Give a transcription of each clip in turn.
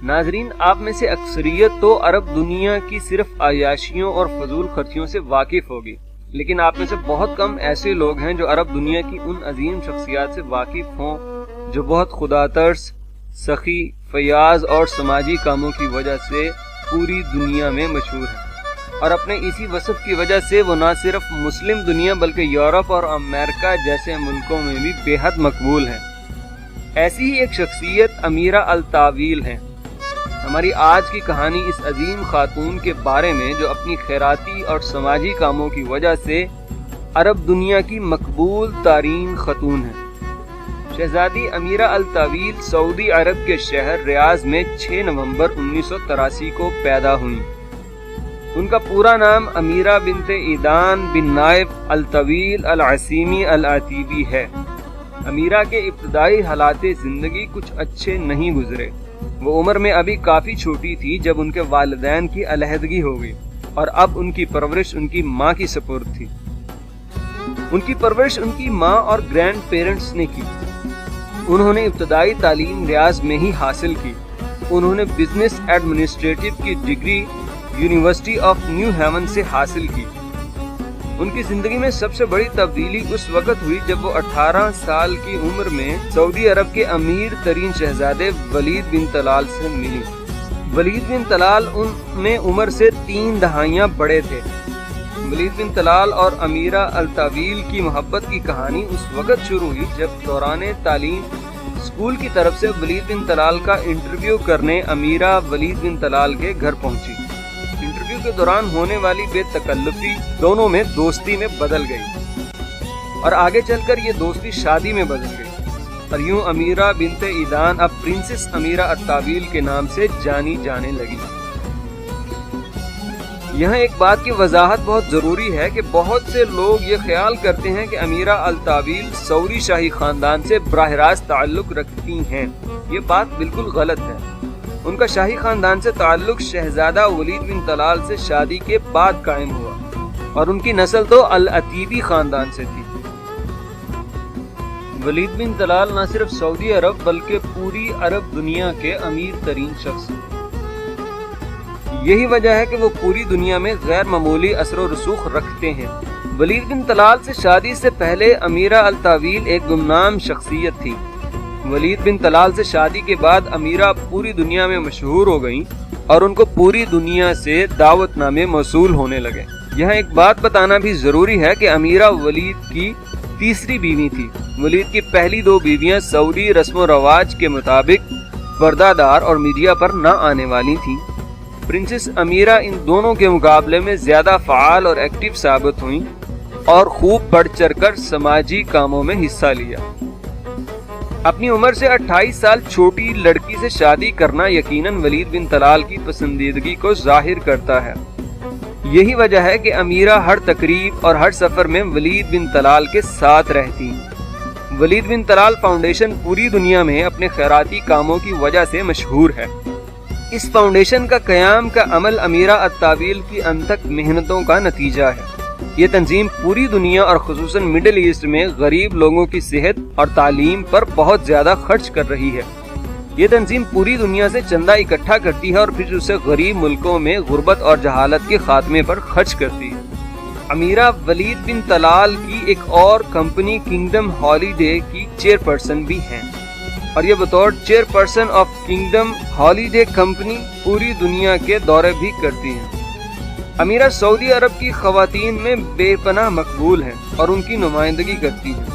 ناظرین، آپ میں سے اکثریت تو عرب دنیا کی صرف عیاشیوں اور فضول خرچیوں سے واقف ہوگی، لیکن آپ میں سے بہت کم ایسے لوگ ہیں جو عرب دنیا کی ان عظیم شخصیات سے واقف ہوں جو بہت خدا ترس، سخی، فیاض اور سماجی کاموں کی وجہ سے پوری دنیا میں مشہور ہیں، اور اپنے اسی وصف کی وجہ سے وہ نہ صرف مسلم دنیا بلکہ یورپ اور امریکہ جیسے ملکوں میں بھی بے حد مقبول ہیں۔ ایسی ہی ایک شخصیت امیرہ الطاویل ہیں۔ ہماری آج کی کہانی اس عظیم خاتون کے بارے میں جو اپنی خیراتی اور سماجی کاموں کی وجہ سے عرب دنیا کی مقبول ترین خاتون ہیں۔ شہزادی امیرہ الطاویل سعودی عرب کے شہر ریاض میں 6 نومبر 1983 کو پیدا ہوئیں۔ ان کا پورا نام امیرہ بنت ایدان بن نائف الطویل العسیمی العتیبی ہے۔ امیرہ کے ابتدائی حالات زندگی کچھ اچھے نہیں گزرے۔ وہ عمر میں ابھی کافی چھوٹی تھی جب ان کے والدین کی علیحدگی ہو گئی، اور اب ان کی پرورش ان کی ماں کی سپرد تھی۔ ان کی پرورش ان کی ماں اور گرینڈ پیرنٹس نے کی۔ انہوں نے ابتدائی تعلیم ریاض میں ہی حاصل کی۔ انہوں نے بزنس ایڈمنسٹریٹو کی degree university of New Haven سے حاصل کی۔ ان کی زندگی میں سب سے بڑی تبدیلی اس وقت ہوئی جب وہ 18 سال کی عمر میں سعودی عرب کے امیر ترین شہزادے ولید بن طلال سے ملی۔ ولید بن طلال ان میں عمر سے 3 دہائیاں بڑے تھے۔ ولید بن طلال اور امیرہ الطاویل کی محبت کی کہانی اس وقت شروع ہوئی جب دوران تعلیم اسکول کی طرف سے ولید بن طلال کا انٹرویو کرنے امیرہ ولید بن طلال کے گھر پہنچی۔ انٹرویو کے دوران ہونے والی بے تکلفی دونوں میں دوستی میں بدل گئی، اور آگے چل کر یہ دوستی شادی میں بدل گئی، اور یوں امیرہ بنت ایدان اب پرنسس امیرہ الطاویل کے نام سے جانی جانے لگی۔ یہاں ایک بات کی وضاحت بہت ضروری ہے کہ بہت سے لوگ یہ خیال کرتے ہیں کہ امیرہ الطاویل سعودی شاہی خاندان سے براہ راست تعلق رکھتی ہیں۔ یہ بات بالکل غلط ہے۔ ان کا شاہی خاندان سے تعلق شہزادہ ولید بن طلال سے شادی کے بعد قائم ہوا، اور ان کی نسل تو العتیبی خاندان سے تھی۔ ولید بن طلال نہ صرف سعودی عرب بلکہ پوری عرب دنیا کے امیر ترین شخص ہیں۔ یہی وجہ ہے کہ وہ پوری دنیا میں غیر معمولی اثر و رسوخ رکھتے ہیں۔ ولید بن طلال سے شادی سے پہلے امیرہ الطاویل ایک گمنام شخصیت تھی۔ ولید بن طلال سے شادی کے بعد امیرہ پوری دنیا میں مشہور ہو گئیں، اور ان کو پوری دنیا سے دعوت نامے موصول ہونے لگے۔ یہاں ایک بات بتانا بھی ضروری ہے کہ امیرہ ولید کی تیسری بیوی تھی۔ ولید کی پہلی 2 بیویاں سعودی رسم و رواج کے مطابق پردہ دار اور میڈیا پر نہ آنے والی تھیں۔ پرنسس امیرہ ان دونوں کے مقابلے میں زیادہ فعال اور ایکٹیو ثابت ہوئیں، اور خوب بڑھ چڑھ کر سماجی کاموں میں حصہ لیا۔ اپنی عمر سے 28 سال چھوٹی لڑکی سے شادی کرنا یقیناً ولید بن طلال کی پسندیدگی کو ظاہر کرتا ہے۔ یہی وجہ ہے کہ امیرہ ہر تقریب اور ہر سفر میں ولید بن طلال کے ساتھ رہتی۔ ولید بن طلال فاؤنڈیشن پوری دنیا میں اپنے خیراتی کاموں کی وجہ سے مشہور ہے۔ اس فاؤنڈیشن کا قیام کا عمل امیرہ الطاویل کی انتھک محنتوں کا نتیجہ ہے۔ یہ تنظیم پوری دنیا اور خصوصاً مڈل ایسٹ میں غریب لوگوں کی صحت اور تعلیم پر بہت زیادہ خرچ کر رہی ہے۔ یہ تنظیم پوری دنیا سے چندہ اکٹھا کرتی ہے اور پھر اسے غریب ملکوں میں غربت اور جہالت کے خاتمے پر خرچ کرتی ہے۔ امیرہ ولید بن طلال کی ایک اور کمپنی کنگڈم ہالیڈے کی چیئرپرسن بھی ہیں، اور یہ بطور chairperson of kingdom holiday company پوری دنیا کے دورے بھی کرتی ہیں۔ امیرہ سعودی عرب کی خواتین میں بے پناہ مقبول ہیں اور ان کی نمائندگی کرتی ہیں۔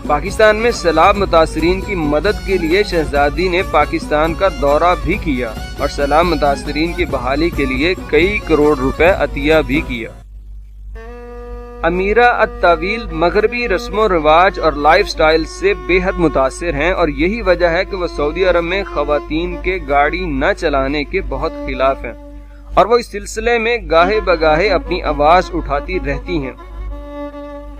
پاکستان میں سیلاب متاثرین کی مدد کے لیے شہزادی نے پاکستان کا دورہ بھی کیا اور سیلاب متاثرین کی بحالی کے لیے کئی کروڑ روپے عطیہ بھی کیا۔ امیرہ الطاویل مغربی رسم و رواج اور لائف سٹائل سے بے حد متاثر ہیں، اور یہی وجہ ہے کہ وہ سعودی عرب میں خواتین کے گاڑی نہ چلانے کے بہت خلاف ہیں، اور وہ اس سلسلے میں گاہے بگاہے اپنی آواز اٹھاتی رہتی ہیں۔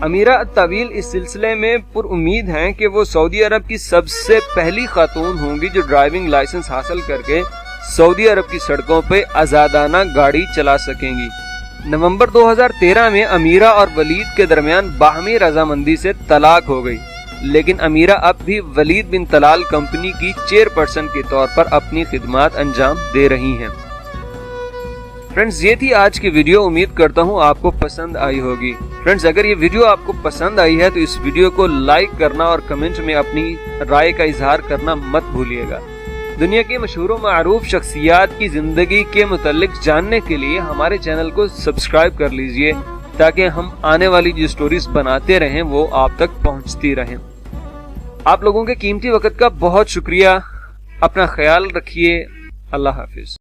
امیرہ الطاویل اس سلسلے میں پر امید ہیں کہ وہ سعودی عرب کی سب سے پہلی خاتون ہوں گی جو ڈرائیونگ لائسنس حاصل کر کے سعودی عرب کی سڑکوں پہ آزادانہ گاڑی چلا سکیں گی۔ نومبر 2013 میں امیرہ اور ولید کے درمیان باہمی رضامندی سے طلاق ہو گئی، لیکن امیرہ اب بھی ولید بن طلال کمپنی کی چیئرپرسن کے طور پر اپنی خدمات انجام دے رہی ہیں۔ فرینڈز، یہ تھی آج کی ویڈیو، امید کرتا ہوں آپ کو پسند آئی ہوگی۔ فرینڈز، اگر یہ ویڈیو آپ کو پسند آئی ہے تو اس ویڈیو کو لائک کرنا اور کمنٹ میں اپنی رائے کا اظہار کرنا مت بھولیے گا۔ دنیا کے مشہور و معروف شخصیات کی زندگی کے متعلق جاننے کے لیے ہمارے چینل کو سبسکرائب کر لیجئے تاکہ ہم آنے والی جو سٹوریز بناتے رہیں وہ آپ تک پہنچتی رہیں۔ آپ لوگوں کے قیمتی وقت کا بہت شکریہ، اپنا خیال رکھیے، اللہ حافظ۔